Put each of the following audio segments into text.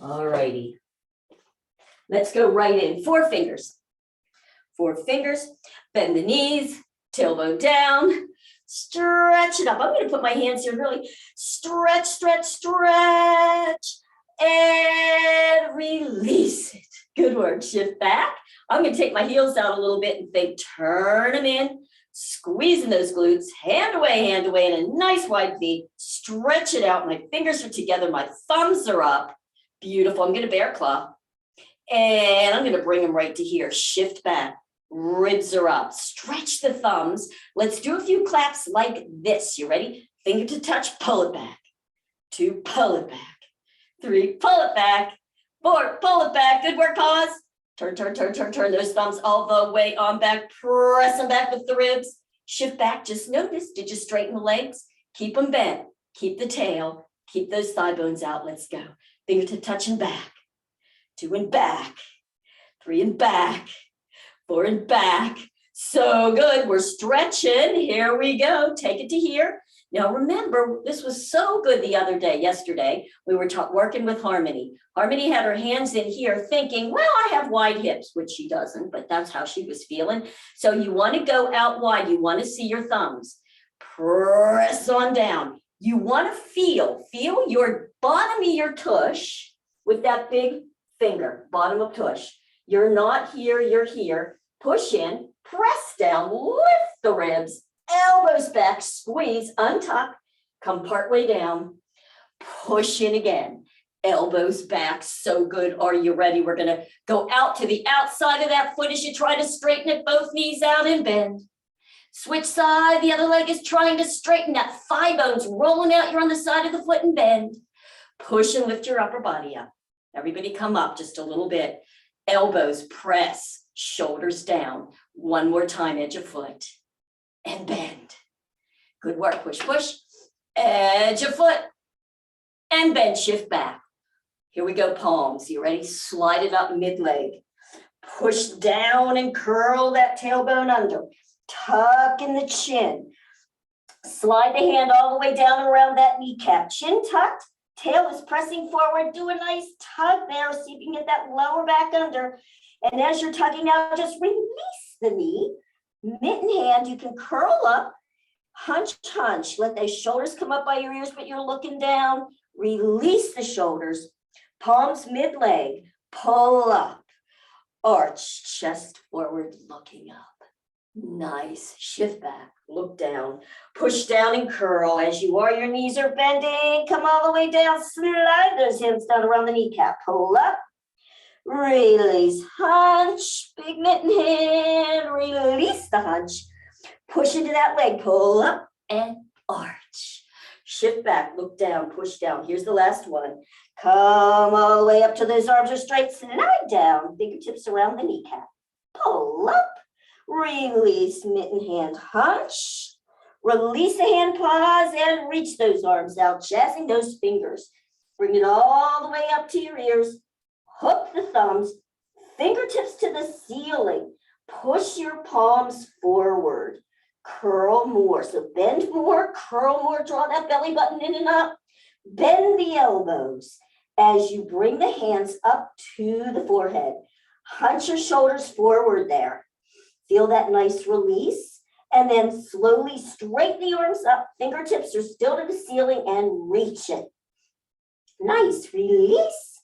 All righty. Let's go right in. 4 fingers. 4 fingers. Bend the knees, tailbone down. Stretch it up. I'm going to put my hands here really. Stretch, stretch, stretch. And release it. Good work. Shift back. I'm going to take my heels out a little bit and think, turn them in. Squeezing those glutes, hand away, and a nice wide V. Stretch it out. My fingers are together. My thumbs are up. Beautiful. I'm going to bear claw. And I'm going to bring them right to here. Shift back. Ribs are up. Stretch the thumbs. Let's do a few claps like this. You ready? Finger to touch. Pull it back. 2, pull it back. 3, pull it back. 4, pull it back. Good work. Pause. Turn those thumbs all the way on back. Press them back with the ribs. Shift back. Just notice, did you straighten the legs? Keep them bent. Keep the tail. Keep those thigh bones out. Let's go. Finger to touch and back. 2 and back. 3 and back. 4 and back. So good. We're stretching. Here we go. Take it to here. Now remember, this was so good the other day, yesterday. We were working with Harmony. Harmony had her hands in here thinking, well, I have wide hips, which she doesn't, but that's how she was feeling. So you want to go out wide. You want to see your thumbs. Press on down. You want to feel your bottom of your tush with that big finger, bottom of tush. You're not here, you're here. Push in, press down, lift the ribs. Elbows back, squeeze, untuck, come part way down, push in again, elbows back, so good. Are you ready? We're gonna go out to the outside of that foot as you try to straighten it, both knees out and bend. Switch side, the other leg is trying to straighten that thigh bones, rolling out, you're on the side of the foot and bend. Push and lift your upper body up. Everybody come up just a little bit. Elbows press, shoulders down. One more time, edge of foot. And bend. Good work. Push, push. Edge of foot. And bend. Shift back. Here we go. Palms. You ready? Slide it up mid-leg. Push down and curl that tailbone under. Tuck in the chin. Slide the hand all the way down and around that kneecap. Chin tucked. Tail is pressing forward. Do a nice tug there. See if you can get that lower back under. And as you're tugging out, just release the knee. Mitten hand, you can curl up, hunch, hunch. Let those shoulders come up by your ears, but you're looking down. Release the shoulders. Palms mid-leg. Pull up. Arch, chest forward, looking up. Nice. Shift back. Look down. Push down and curl. As you are, your knees are bending. Come all the way down. Slide those hands down around the kneecap. Pull up. Release, hunch, big mitten hand, release the hunch, push into that leg, pull up and arch. Shift back, look down, push down. Here's the last one. Come all the way up till those arms are straight, slide down, fingertips around the kneecap. Pull up, release, mitten hand, hunch, release the hand, pause, and reach those arms out, jazzing those fingers. Bring it all the way up to your ears. Hook the thumbs, fingertips to the ceiling. Push your palms forward. Curl more. So bend more, curl more, draw that belly button in and up. Bend the elbows as you bring the hands up to the forehead. Hunch your shoulders forward there. Feel that nice release. And then slowly straighten the arms up. Fingertips are still to the ceiling and reach it. Nice. Release.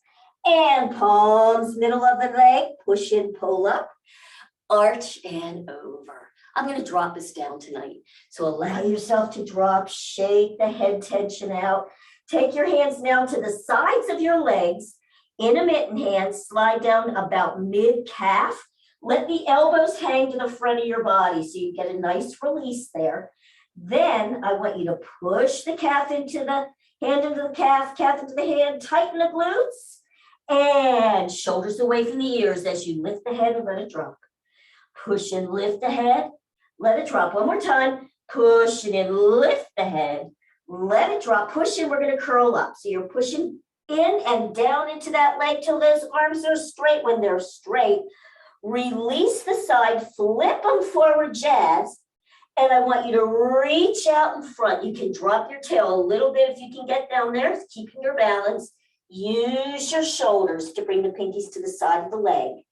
And palms, middle of the leg, push in, pull up, arch and over. I'm going to drop this down tonight. So allow yourself to drop, shake the head tension out. Take your hands now to the sides of your legs. In a mitten hand, slide down about mid-calf. Let the elbows hang to the front of your body so you get a nice release there. Then I want you to push the calf into the hand into the calf into the hand, tighten the glutes. And shoulders away from the ears as you lift the head and let it drop. Push and lift the head, let it drop. One more time. Push and then lift the head, let it drop. Push and we're going to curl up. So you're pushing in and down into that leg till those arms are straight. When they're straight, release the side, flip them forward, jazz. And I want you to reach out in front. You can drop your tail a little bit if you can get down there, keeping your balance. Use your shoulders to bring the pinkies to the side of the leg.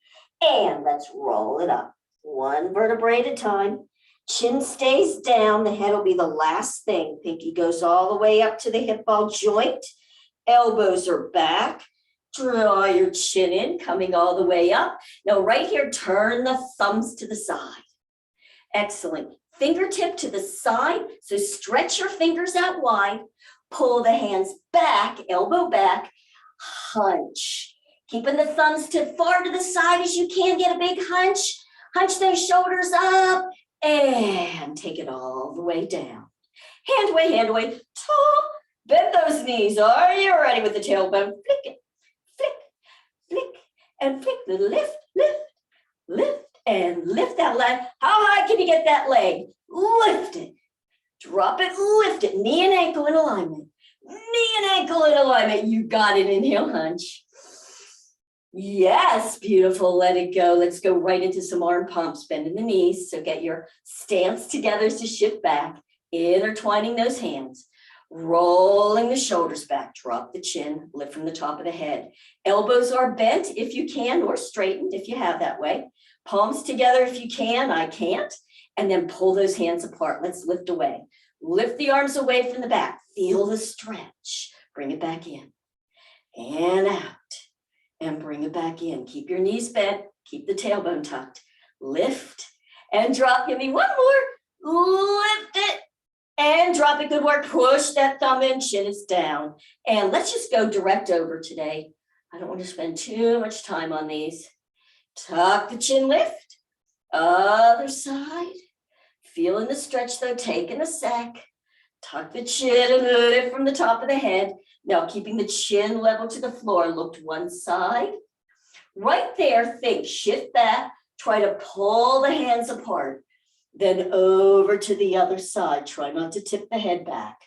And let's roll it up. One vertebrae at a time. Chin stays down. The head will be the last thing. Pinky goes all the way up to the hip ball joint. Elbows are back. Draw your chin in, coming all the way up. Now right here, turn the thumbs to the side. Excellent. Fingertip to the side. So stretch your fingers out wide. Pull the hands back, elbow back. Hunch. Keeping the thumbs to far to the side as you can. Get a big hunch. Hunch those shoulders up and take it all the way down. Hand away, tall. Bend those knees. Are you ready with the tailbone? Flick it, flick, flick, and flick. Lift, lift, lift, and lift that leg. How high can you get that leg? Lift it. Drop it, lift it. Knee and ankle in alignment. Knee and ankle in alignment. You got it. Inhale, hunch. Yes, beautiful. Let it go. Let's go right into some arm pumps. Bending the knees. So get your stance together to shift back. Intertwining those hands. Rolling the shoulders back. Drop the chin. Lift from the top of the head. Elbows are bent if you can, or straightened if you have that way. Palms together if you can. I can't. And then pull those hands apart. Let's lift away. Lift the arms away from the back. Feel the stretch. Bring it back in. And out. And bring it back in. Keep your knees bent. Keep the tailbone tucked. Lift and drop. Give me one more. Lift it and drop it. Good work. Push that thumb in. Chin is down. And let's just go direct over today. I don't want to spend too much time on these. Tuck the chin, lift. Other side. Feeling the stretch though. Taking a sec. Tuck the chin and lift from the top of the head. Now keeping the chin level to the floor, look to one side. Right there, think, shift back, try to pull the hands apart. Then over to the other side, try not to tip the head back.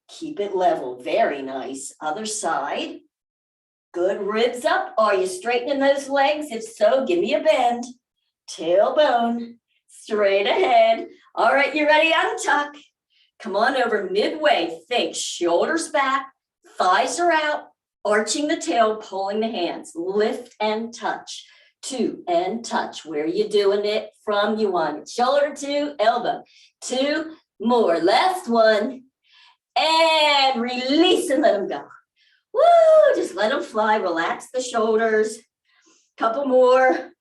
Keep it level, very nice. Other side, good, ribs up. Are you straightening those legs? If so, give me a bend. Tailbone, straight ahead. All right, you ready? Untuck. Come on over midway, think, shoulders back. Thighs are out, arching the tail, pulling the hands. Lift and touch. Two and touch. Where are you doing it from? You want it. Shoulder to elbow. Two more. Last one. And release and let them go. Woo! Just let them fly. Relax the shoulders. Couple more.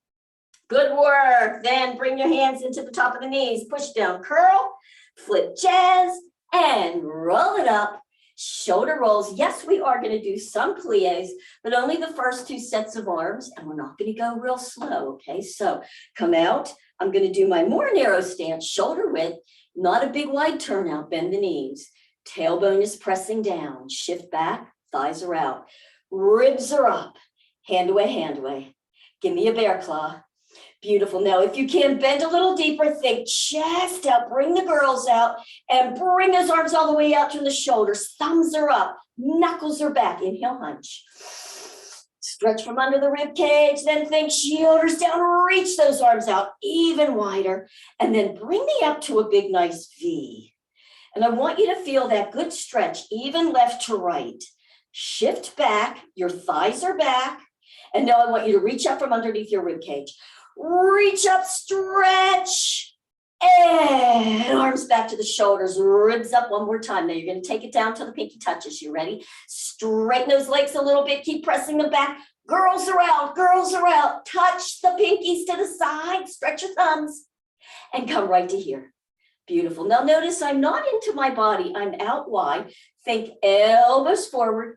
Good work. Then bring your hands into the top of the knees. Push down, curl, flip jazz, and roll it up. Shoulder rolls. Yes, we are going to do some plies, but only the first two sets of arms, and we're not going to go real slow, okay? So come out. I'm going to do my more narrow stance, shoulder width, not a big wide turnout, bend the knees. Tailbone is pressing down. Shift back, thighs are out. Ribs are up. Hand away. Give me a bear claw. Beautiful. Now, if you can bend a little deeper, think chest out, bring the girls out, and bring those arms all the way out from the shoulders. Thumbs are up, knuckles are back. Inhale, hunch. Stretch from under the rib cage, then think shoulders down, reach those arms out even wider, and then bring me up to a big, nice V. And I want you to feel that good stretch, even left to right. Shift back, your thighs are back, and now I want you to reach up from underneath your rib cage. Reach up, stretch, and arms back to the shoulders, ribs up one more time. Now you're going to take it down till the pinky touches. You ready? Straighten those legs a little bit. Keep pressing them back. Girls are out. Touch the pinkies to the side. Stretch your thumbs and come right to here. Beautiful. Now notice I'm not into my body. I'm out wide. Think elbows forward.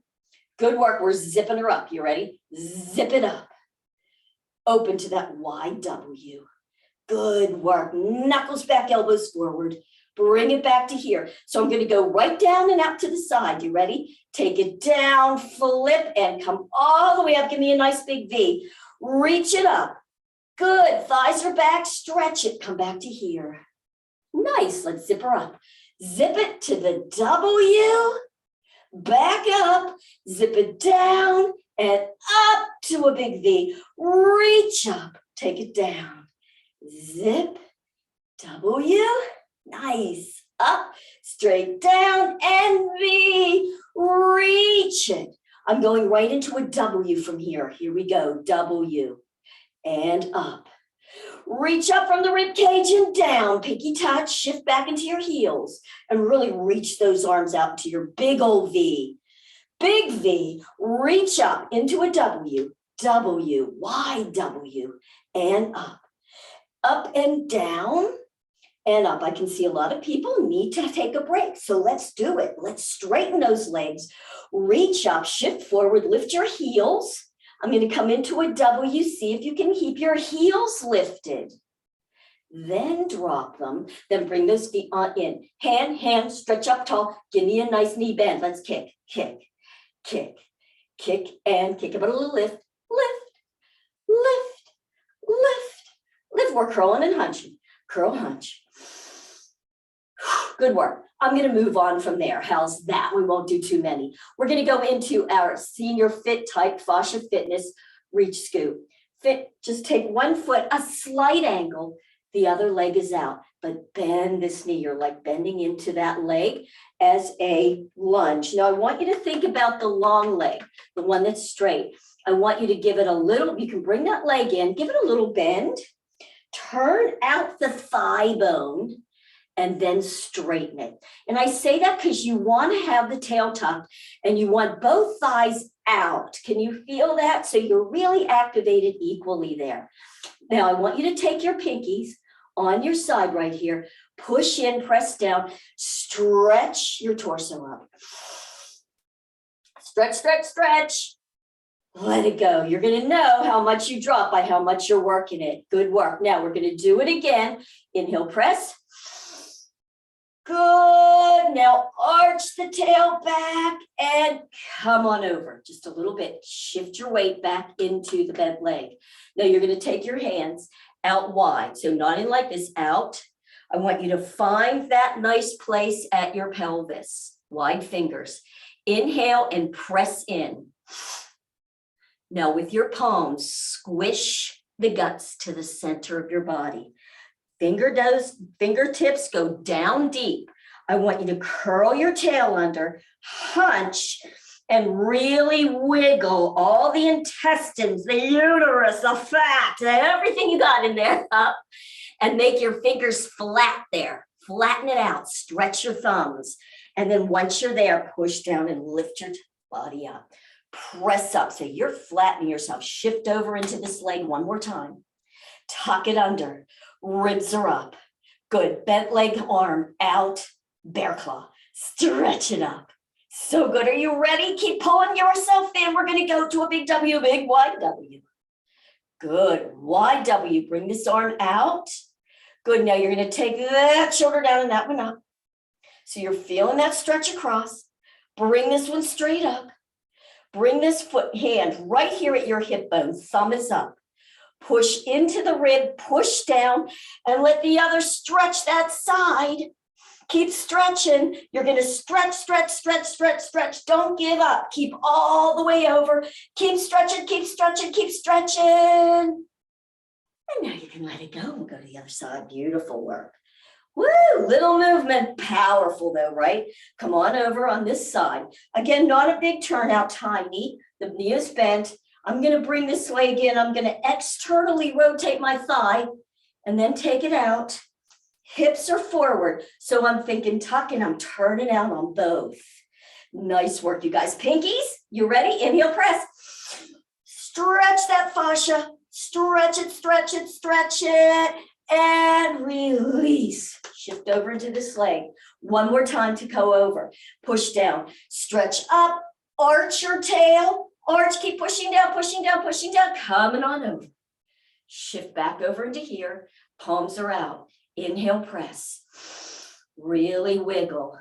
Good work. We're zipping her up. You ready? Zip it up. Open to that wide W. Good work. Knuckles back, elbows forward. Bring it back to here. So I'm going to go right down and out to the side. You ready? Take it down, flip, and come all the way up. Give me a nice big V. Reach it up. Good. Thighs are back. Stretch it. Come back to here. Nice. Let's zip her up. Zip it to the W. Back up. Zip it down. And up to a big V. Reach up, take it down. Zip, W, nice. Up, straight down, and V. Reach it. I'm going right into a W from here. Here we go, W, and up. Reach up from the rib cage and down, pinky touch, shift back into your heels, and really reach those arms out to your big old V. Big V, reach up into a W, W, wide W, and up. Up and down, and up. I can see a lot of people need to take a break, so let's do it. Let's straighten those legs. Reach up, shift forward, lift your heels. I'm going to come into a W, see if you can keep your heels lifted. Then drop them, then bring those feet on in. Hand, stretch up tall. Give me a nice knee bend. Let's kick, kick, kick, kick, and kick. About a little lift, lift, lift, lift, lift. We're curling and hunching. Curl, hunch. Good work. I'm going to move on from there. How's that? We won't do too many. We're going to go into our senior fit type fascia fitness reach scoop. Fit, just take one foot, a slight angle. The other leg is out, but bend this knee. You're like bending into that leg as a lunge. Now I want you to think about the long leg, the one that's straight. I want you to give it a little, you can bring that leg in, give it a little bend, turn out the thigh bone, and then straighten it. And I say that because you want to have the tail tucked and you want both thighs out. Can you feel that? So you're really activated equally there. Now I want you to take your pinkies on your side right here, push in, press down, stretch your torso up. Stretch, stretch, stretch. Let it go. You're going to know how much you drop by how much you're working it. Good work. Now we're going to do it again. Inhale, press. Good. Now arch the tail back and come on over just a little bit. Shift your weight back into the bent leg. Now you're going to take your hands out wide. So not in like this, out. I want you to find that nice place at your pelvis. Wide fingers. Inhale and press in. Now with your palms, squish the guts to the center of your body. Fingertips go down deep. I want you to curl your tail under, hunch, and really wiggle all the intestines, the uterus, the fat, everything you got in there up, and make your fingers flat there. Flatten it out, stretch your thumbs. And then once you're there, push down and lift your body up. Press up, so you're flattening yourself. Shift over into this leg one more time. Tuck it under. Ribs are up. Good. Bent leg, arm out. Bear claw. Stretch it up. So good. Are you ready? Keep pulling yourself in. We're going to go to a big W, big wide W. Good. Wide W. Bring this arm out. Good. Now you're going to take that shoulder down and that one up. So you're feeling that stretch across. Bring this one straight up. Bring this hand right here at your hip bone. Thumb is up. Push into the rib, push down, and let the other stretch that side. Keep stretching. You're going to stretch, stretch, stretch, stretch, stretch. Don't give up. Keep all the way over. Keep stretching, keep stretching, keep stretching. And now you can let it go. We'll go to the other side. Beautiful work. Woo, little movement, powerful though, right? Come on over on this side. Again, not a big turnout, tiny. The knee is bent. I'm going to bring this leg in. I'm going to externally rotate my thigh and then take it out. Hips are forward. So I'm thinking tuck and I'm turning out on both. Nice work, you guys. Pinkies, you ready? Inhale, press. Stretch that fascia. Stretch it, stretch it, stretch it. And release. Shift over into this leg. One more time to go over. Push down. Stretch up. Arch your tail. Arch. Keep pushing down, pushing down, pushing down. Coming on over. Shift back over into here. Palms are out. Inhale, press. Really wiggle.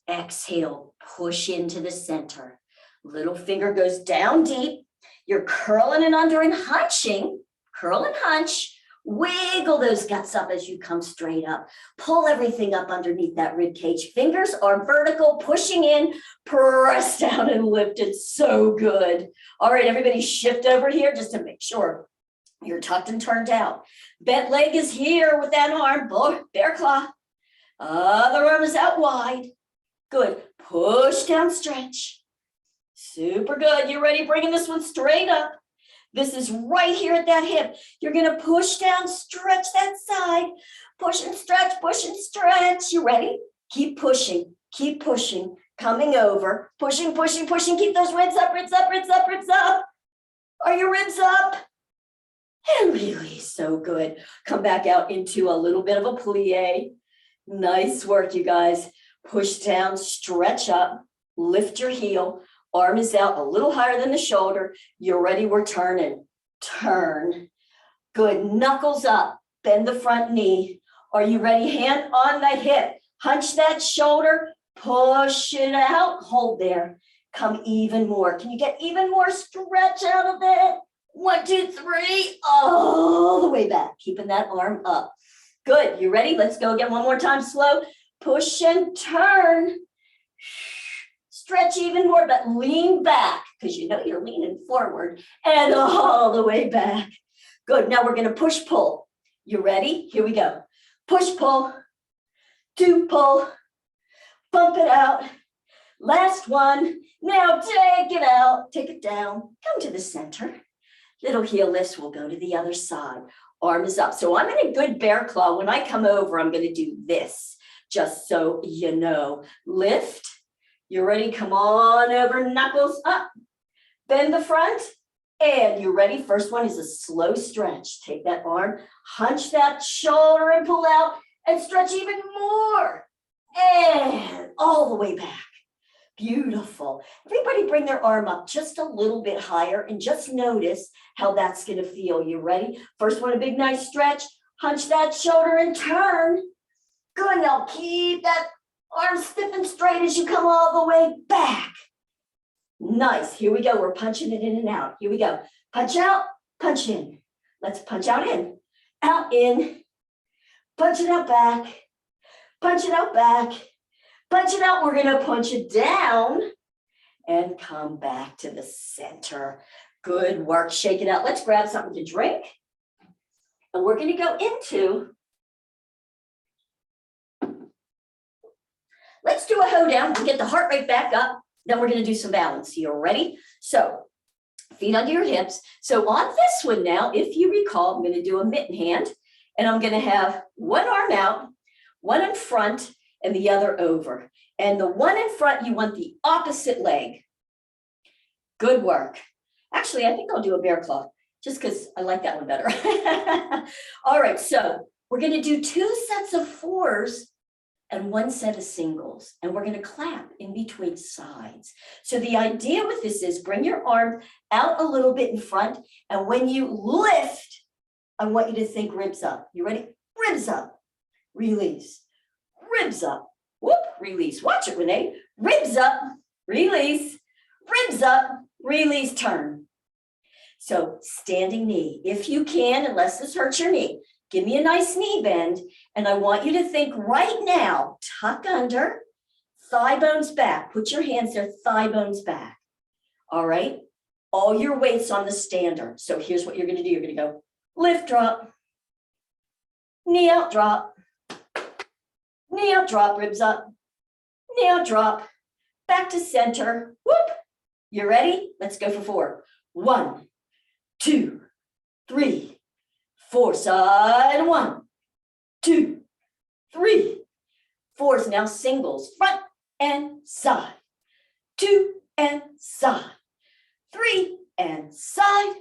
Exhale. Push into the center. Little finger goes down deep. You're curling and under and hunching. Curl and hunch. Wiggle those guts up as you come straight up. Pull everything up underneath that rib cage. Fingers are vertical, pushing in, press down and lift it. So good. All right, everybody shift over here just to make sure you're tucked and turned out. Bent leg is here with that arm. Bear claw. Other arm is out wide. Good. Push down, stretch. Super good. You ready? Bringing this one straight up. This is right here at that hip. You're going to push down, stretch that side. Push and stretch, push and stretch. You ready? Keep pushing, keep pushing. Coming over, pushing, pushing, pushing. Keep those ribs up, ribs up, ribs up, ribs up. Are your ribs up? And release. So good. Come back out into a little bit of a plie. Nice work, you guys. Push down, stretch up, lift your heel. Arm is out a little higher than the shoulder. You're ready. We're turning. Turn. Good. Knuckles up. Bend the front knee. Are you ready? Hand on the hip. Hunch that shoulder. Push it out. Hold there. Come even more. Can you get even more stretch out of it? 1, 2, 3. All the way back. Keeping that arm up. Good. You ready? Let's go again. One more time. Slow. Push and turn. Stretch even more, but lean back because you know you're leaning forward and all the way back. Good. Now we're going to push, pull. You ready? Here we go. Push, pull. 2, pull. Bump it out. Last one. Now take it out. Take it down. Come to the center. Little heel lifts. We'll go to the other side. Arm is up. So I'm in a good bear claw. When I come over, I'm going to do this. Just so you know. Lift. You're ready? Come on over. Knuckles up. Bend the front. And you're ready. First one is a slow stretch. Take that arm. Hunch that shoulder and pull out. And stretch even more. And all the way back. Beautiful. Everybody bring their arm up just a little bit higher and just notice how that's going to feel. You ready? First one, a big nice stretch. Hunch that shoulder and turn. Good. Now keep that arm stiff and straight as you come all the way back. Nice. Here we go. We're punching it in and out. Here we go. Punch out, punch in. Let's punch out in. Out in. Punch it out back. Punch it out back. Punch it out. We're going to punch it down and come back to the center. Good work. Shake it out. Let's grab something to drink. And we're going to go into, let's do a hoe down to get the heart rate back up. Then we're going to do some balance. You ready? So feet under your hips. So on this one now, if you recall, I'm going to do a mitten hand. And I'm going to have one arm out, one in front, and the other over. And the one in front, you want the opposite leg. Good work. Actually, I think I'll do a bear claw just because I like that one better. All right, so we're going to do 2 sets of 4s and 1 set of singles. And we're going to clap in between sides. So the idea with this is bring your arm out a little bit in front. And when you lift, I want you to think ribs up. You ready? Ribs up. Release. Ribs up. Whoop. Release. Watch it, Renee. Ribs up. Release. Ribs up. Release. Turn. So standing knee. If you can, unless this hurts your knee, give me a nice knee bend. And I want you to think right now, tuck under, thigh bones back. Put your hands there, thigh bones back. All right? All your weight's on the stander. So here's what you're going to do. You're going to go lift, drop, knee out, drop, knee out, drop, ribs up, knee out, drop, back to center. Whoop. You ready? Let's go for 4. 1, 2, 3, 4. Side. 1, 2, 3, 4. Now singles, front and side. 2 and side. 3 and side.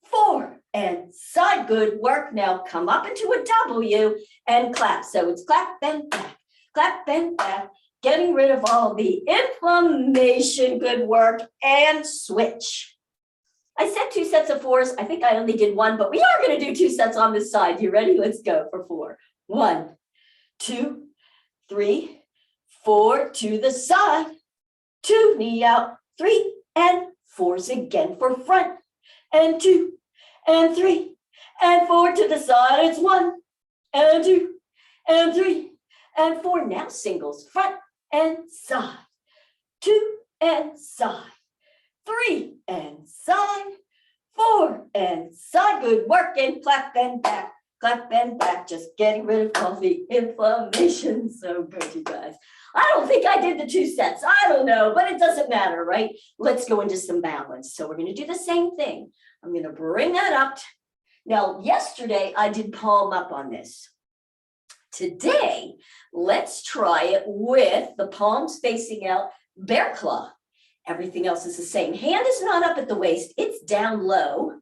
4 and side. Good work. Now come up into a W and clap. So it's clap and back, clap and back, getting rid of all the inflammation. Good work. And switch. I said 2 sets of 4s. I think I only did 1, but we are going to do 2 sets on this side. You ready? Let's go for 4. 1, 2, 3, 4 to the side. 2, knee out. 3 and 4s again for front. And 2 and 3 and 4 to the side. It's 1 and 2 and 3 and 4. Now singles, front and side. 2 and side. 3 and side. 4 and side. Good work. And clap and back. Clap and back. Just getting rid of all the inflammation. So good, you guys. I don't think I did the 2 sets. I don't know, but it doesn't matter, right? Let's go into some balance. So we're going to do the same thing. I'm going to bring that up. Now, yesterday I did palm up on this. Today, let's try it with the palms facing out, bear claw. Everything else is the same. Hand is not up at the waist, it's down low.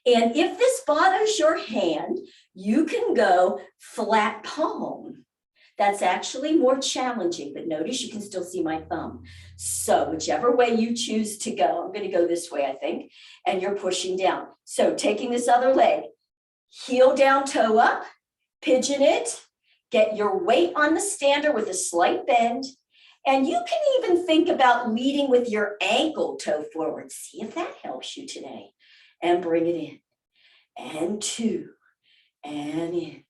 And if this bothers your hand, you can go flat palm. That's actually more challenging, but notice you can still see my thumb. So whichever way you choose to go, I'm going to go this way, I think, and you're pushing down. So taking this other leg, heel down, toe up, pigeon it, get your weight on the stander with a slight bend, and you can even think about leading with your ankle toe forward. See if that helps you today. And bring it in, and 2, and in,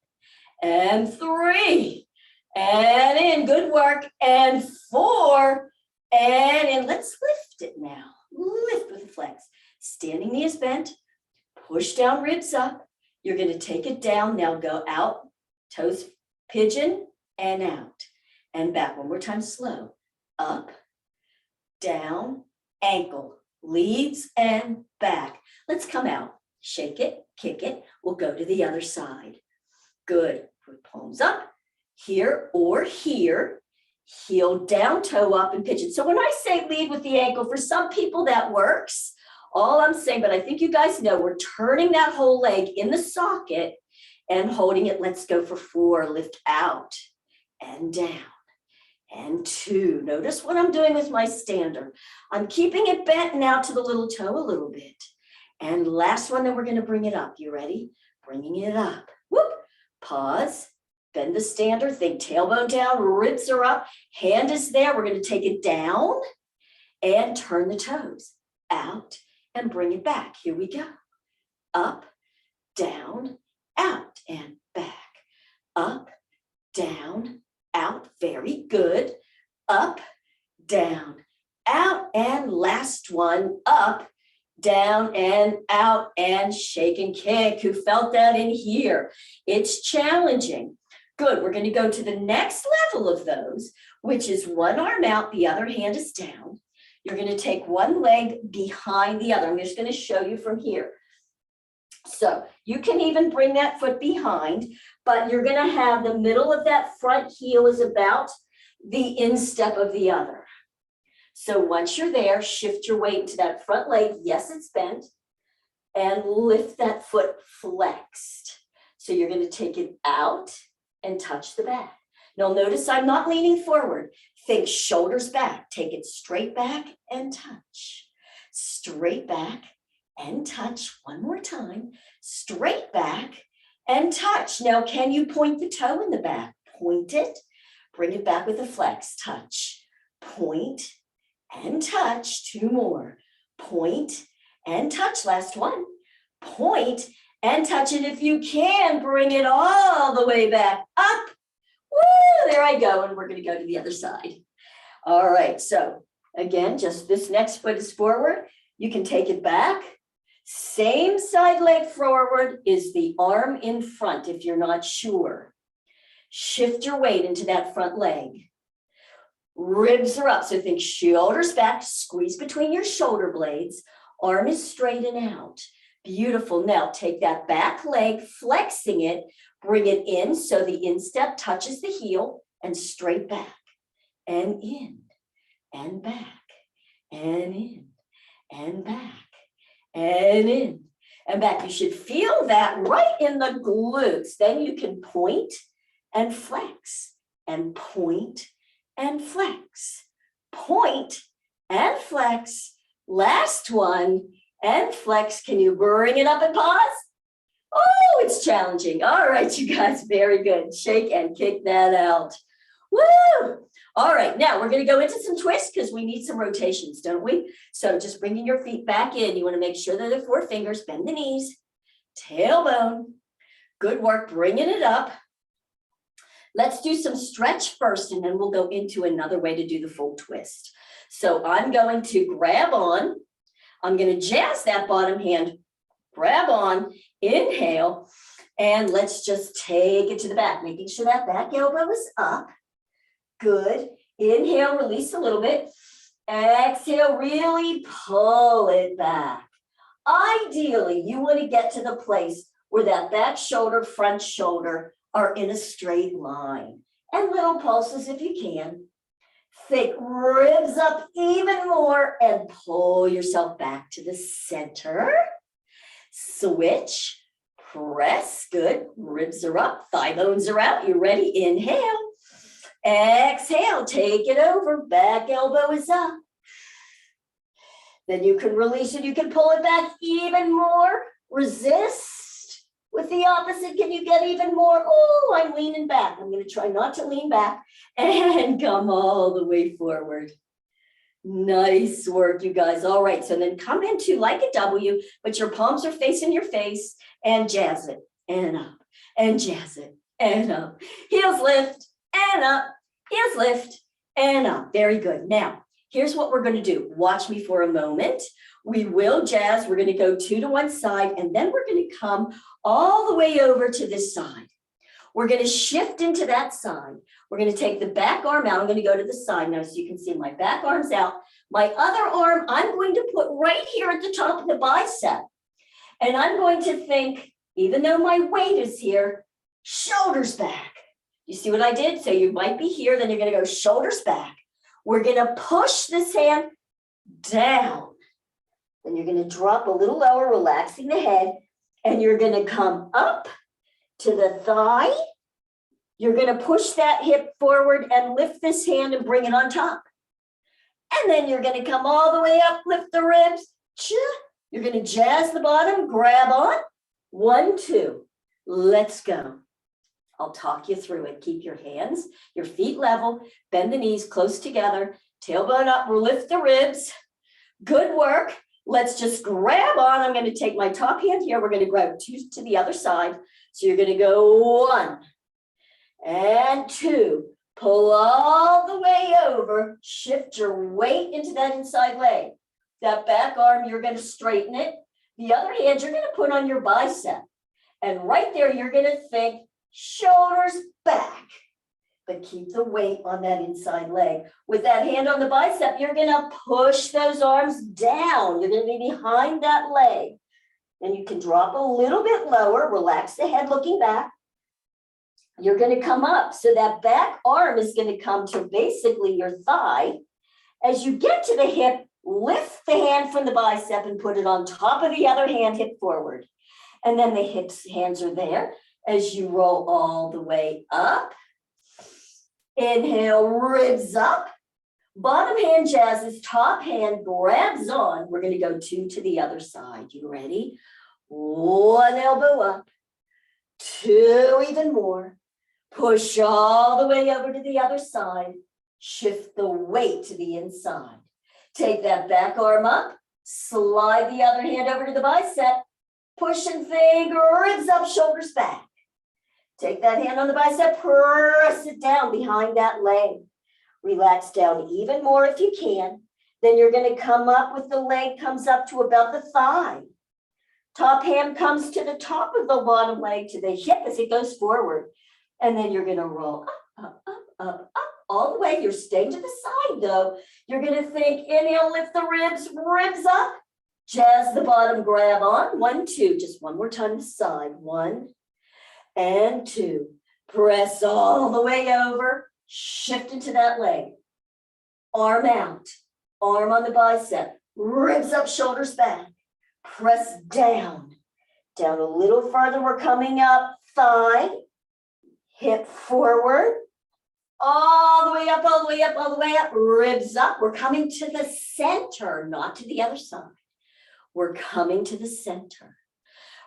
and 3, and in, good work, and 4, and in. Let's lift it now. Lift with a flex. Standing knee is bent, push down, ribs up. You're going to take it down. Now go out, toes pigeon, and out, and back. One more time, slow. Up, down, ankle, leads, and back. Let's come out. Shake it, kick it. We'll go to the other side. Good. Put palms up, here or here. Heel down, toe up, and pigeon. So when I say lead with the ankle, for some people that works. All I'm saying, but I think you guys know, we're turning that whole leg in the socket and holding it. Let's go for 4. Lift out and down. And 2. Notice what I'm doing with my stander. I'm keeping it bent now to the little toe a little bit. And last one, then we're going to bring it up. You ready? Bringing it up. Whoop. Pause. Bend the stander. Think tailbone down. Ribs are up. Hand is there. We're going to take it down and turn the toes out and bring it back. Here we go. Up, down, out, and back. Up, down, out. Very good. Up, down, out, and last one. Up, down, and out, and shake and kick. Who felt that in here? It's challenging. Good. We're going to go to the next level of those, which is one arm out, the other hand is down. You're going to take one leg behind the other. I'm just going to show you from here. So you can even bring that foot behind, but you're going to have the middle of that front heel is about the instep of the other. So once you're there, shift your weight into that front leg. Yes, it's bent. And lift that foot flexed. So you're going to take it out and touch the back. Now notice I'm not leaning forward. Think shoulders back. Take it straight back and touch. Straight back and touch. One more time. Straight back and touch. Now can you point the toe in the back? Point it. Bring it back with a flex. Touch. Point and touch. 2 more. Point and touch. Last one. Point and touch. And if you can, bring it all the way back up. Woo, there I go. And we're going to go to the other side. All right. So again, just this next foot is forward. You can take it back. Same side leg forward is the arm in front if you're not sure. Shift your weight into that front leg. Ribs are up. So think shoulders back, squeeze between your shoulder blades. Arm is straight and out. Beautiful. Now take that back leg, flexing it, bring it in so the instep touches the heel and straight back and in and back and in and back and in and back. You should feel that right in the glutes. Then you can point and flex and point and flex. Point and flex. Last one. And flex. Can you bring it up and pause? Oh, it's challenging. All right, you guys, very good. Shake and kick that out. Woo! All right, now we're going to go into some twists because we need some rotations, don't we? So just bringing your feet back in. You want to make sure that the 4 fingers, bend the knees, tailbone. Good work, bringing it up. Let's do some stretch first, and then we'll go into another way to do the full twist. So I'm going to grab on. I'm going to jazz that bottom hand, grab on, inhale, and let's just take it to the back, making sure that back elbow is up. Good. Inhale, release a little bit. Exhale, really pull it back. Ideally, you want to get to the place where that back shoulder, front shoulder are in a straight line. And little pulses if you can. Think ribs up even more and pull yourself back to the center. Switch, press, good. Ribs are up, thigh bones are out. You ready? Inhale. Exhale, take it over. Back elbow is up. Then you can release it. You can pull it back even more. Resist. With the opposite, can you get even more? Oh, I'm leaning back. I'm going to try not to lean back and come all the way forward. Nice work, you guys. All right, so then come into like a W, but your palms are facing your face and jazz it and up and jazz it and up. Heels lift and up, heels lift and up. Very good. Now, here's what we're going to do. Watch me for a moment. We will jazz. We're going to go 2 to one side, and then we're going to come all the way over to this side. We're going to shift into that side. We're going to take the back arm out. I'm going to go to the side now so you can see my back arm's out. My other arm, I'm going to put right here at the top of the bicep. And I'm going to think, even though my weight is here, shoulders back. You see what I did? So you might be here, then you're going to go shoulders back. We're going to push this hand down. Then you're going to drop a little lower, relaxing the head, and you're going to come up to the thigh. You're going to push that hip forward and lift this hand and bring it on top. And then you're going to come all the way up, lift the ribs. You're going to jazz the bottom, grab on. 1, 2. Let's go. I'll talk you through it. Keep your hands, your feet level, bend the knees close together, tailbone up, lift the ribs. Good work. Let's just grab on. I'm going to take my top hand here. We're going to grab 2 to the other side. So you're going to go 1 and 2. Pull all the way over. Shift your weight into that inside leg. That back arm, you're going to straighten it. The other hand, you're going to put on your bicep. And right there, you're going to think shoulders back. But keep the weight on that inside leg. With that hand on the bicep, you're going to push those arms down. You're going to be behind that leg. Then you can drop a little bit lower, relax the head looking back. You're going to come up. So that back arm is going to come to basically your thigh. As you get to the hip, lift the hand from the bicep and put it on top of the other hand, hip forward. And then the hands are there as you roll all the way up. Inhale, ribs up. Bottom hand jazzes, top hand grabs on. We're going to go 2 to the other side. You ready? 1 elbow up. 2 even more. Push all the way over to the other side. Shift the weight to the inside. Take that back arm up. Slide the other hand over to the bicep. Push and think, ribs up, shoulders back. Take that hand on the bicep, press it down behind that leg. Relax down even more if you can. Then you're going to come up with the leg comes up to about the thigh. Top hand comes to the top of the bottom leg to the hip as it goes forward. And then you're going to roll up, up, up, up, up, all the way. You're staying to the side though. You're going to think, inhale, lift the ribs, ribs up. Jazz the bottom, grab on. 1, 2, just one more time to side. 1 and 2. Press all the way over. Shift into that leg. Arm out. Arm on the bicep. Ribs up, shoulders back. Press down. Down a little further. We're coming up. Thigh. Hip forward. All the way up, all the way up, all the way up. Ribs up. We're coming to the center, not to the other side. We're coming to the center.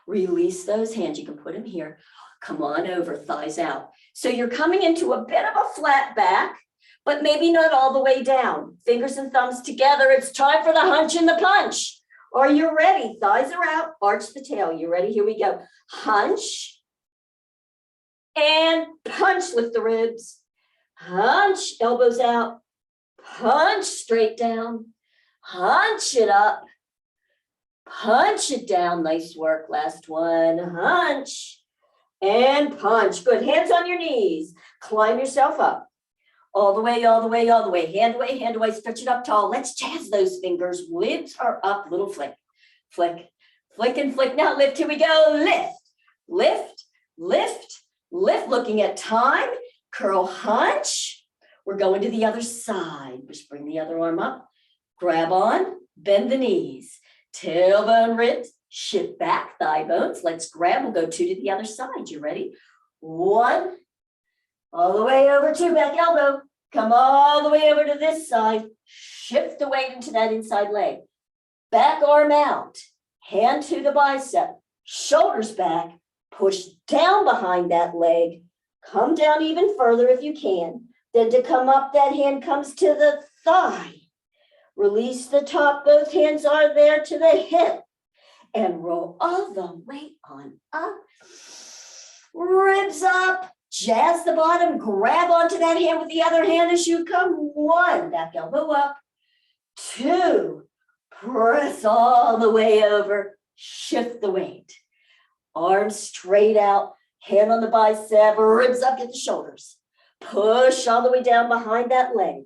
Release those hands. You can put them here. Come on over, thighs out. So you're coming into a bit of a flat back, but maybe not all the way down. Fingers and thumbs together. It's time for the hunch and the punch. Are you ready? Thighs are out. Arch the tail. You ready? Here we go. Hunch and punch. Lift the ribs. Hunch. Elbows out. Punch straight down. Hunch it up. Punch it down. Nice work. Last one. Hunch and punch. Good. Hands on your knees. Climb yourself up. All the way, all the way, all the way. Hand away, stretch it up tall. Let's jazz those fingers. Lips are up, little flick, flick, flick and flick. Now lift, here we go. Lift, lift, lift, lift. Looking at time, curl, hunch. We're going to the other side. Just bring the other arm up. Grab on, bend the knees. Tailbone, ribs, shift back, thigh bones. Let's grab, we'll go 2 to the other side. You ready? 1, all the way over 2, back elbow. Come all the way over to this side. Shift the weight into that inside leg. Back arm out, hand to the bicep, shoulders back, push down behind that leg. Come down even further if you can. Then to come up, that hand comes to the thigh. Release the top, both hands are there to the hip. And roll all the way on up. Ribs up, jazz the bottom, grab onto that hand with the other hand as you come. 1, back elbow up. 2, press all the way over, shift the weight. Arms straight out, hand on the bicep, ribs up, get the shoulders. Push all the way down behind that leg.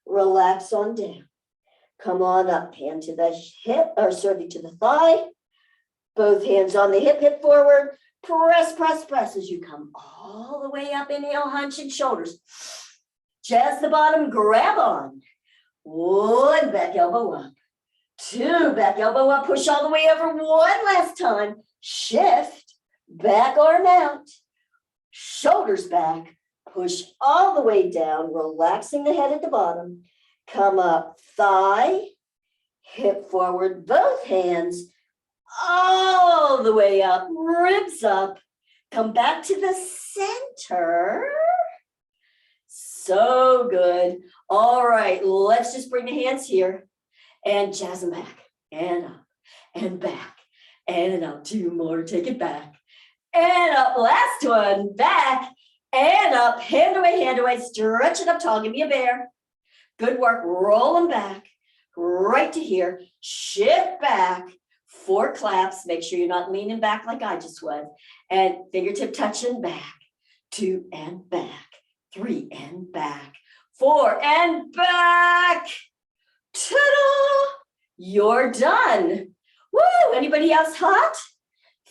Relax on down. Come on up, hand to the hip, to the thigh. Both hands on the hip, hip forward. Press, press, press as you come all the way up. Inhale, hunch and shoulders. Jazz the bottom, grab on. 1, back elbow up. 2, back elbow up, push all the way over. 1 last time. Shift, back arm out. Shoulders back. Push all the way down, relaxing the head at the bottom. Come up, thigh, hip forward, both hands, all the way up, ribs up. Come back to the center. So good. All right, let's just bring the hands here and jazz them back and up and back and up. 2 more, take it back and up. Last one, back and up, hand away, stretch it up tall, give me a bear. Good work, roll them back, right to here, shift back, 4 claps, make sure you're not leaning back like I just was, and fingertip touching back, 2 and back, 3 and back, 4 and back, ta-da, you're done. Woo, anybody else hot?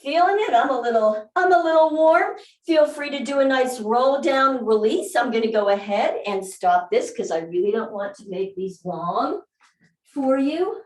Feeling it? I'm a little warm. Feel free to do a nice roll down release. I'm going to go ahead and stop this because I really don't want to make these long for you.